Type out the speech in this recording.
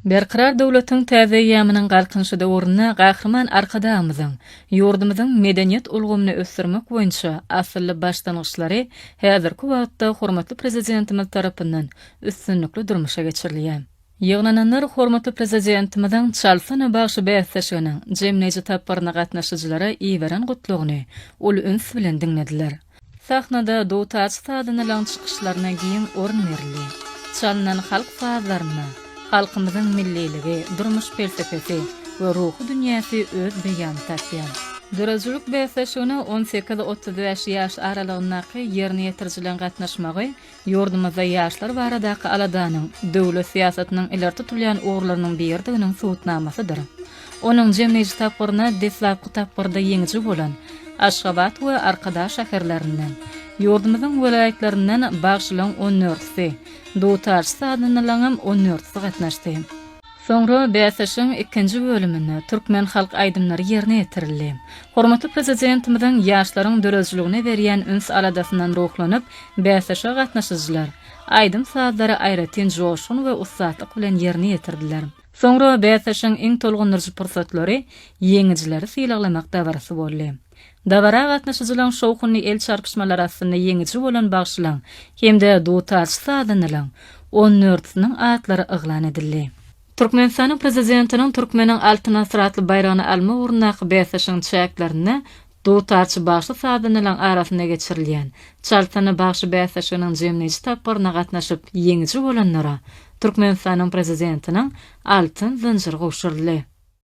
Berqarar dowlatyň täze ýamynyň galkynşyda oruna gahrman arkadamyzyň, ýurdumyzyň medeniyet ulgamyny ösdürmek boýunça asylly başlangyçlary häzirki wagtda hormatly prezidentimiz tarapyndan üstünlikli durmuşa geçirilýär. Ýygnananlar hormatly prezidentimizden çalsana bagşy bäsleşiginiň jemleýici tapbaryna gatnaşyjylara iýberen gutlugyny ol üns bilen diňlediler. Sahnada Dowtaç sadyny lan çykyşlaryna giň orun berildi. Çalynan halk fazlaryna halkymyzyň milliligi, durmuş felsefesi we ruhy dünýäsi öz beýan taşýar. Dörejilik bäsleşigine 18-35 ýaş aralygyndaky ýerine ýetirjilen gatnaşmagy ýurdumyzda ýaşlar baradaky aladanyň döwlet siýasatynyň ileride tutulýan ogurlarynyň berdiginiň suwutnamasydyr. Onuň jemleýici tapyryna deslapky tapyrda ýeňiji bolan Aşgabat we Arkadaş şäherlerinden ýurdumyzyň welaýatlarinden bagşylan 14-si, Dowtaç sadyny lan 14-si gatnaşdy. Soňra bäsleşiň 2-nji bölüminde türkmen halk aýdymlary ýerine ýetirildi. Hormatly prezidentimizden ýaşlaryň dörejiligine berýän üns aladasyndan ruhlanyp bäsleşe gatnaşyjylar aýdym sazlary aýratyn joşun we ussatlyk bilen ýerine ýetirdiler. Soňra bäsleşiň iň tolgundyryjy pursatlary ýeňijileri sylaklamak dabarasy boldy. Dabara gatnaşyjylaryň şowkunly el çarpışmalary arasynda ýeňiji bolan bagşylan hemde Dowtaç sadynyň 14-siniň atlary yglan edildi. Türkmenistanyň prezidentiniň türkmeniň altyn asratly bayragyny alma urnaky bäsleşiň çäklerini Dowtaç bagşy sadynyň arasynda geçirilýän çalsana bagşy bäsleşiginiň jemleýici tapyryna gatnaşyp ýeňiji bolanlara Türkmenistanyň prezidentiniň altyn zynjyry goşuldy.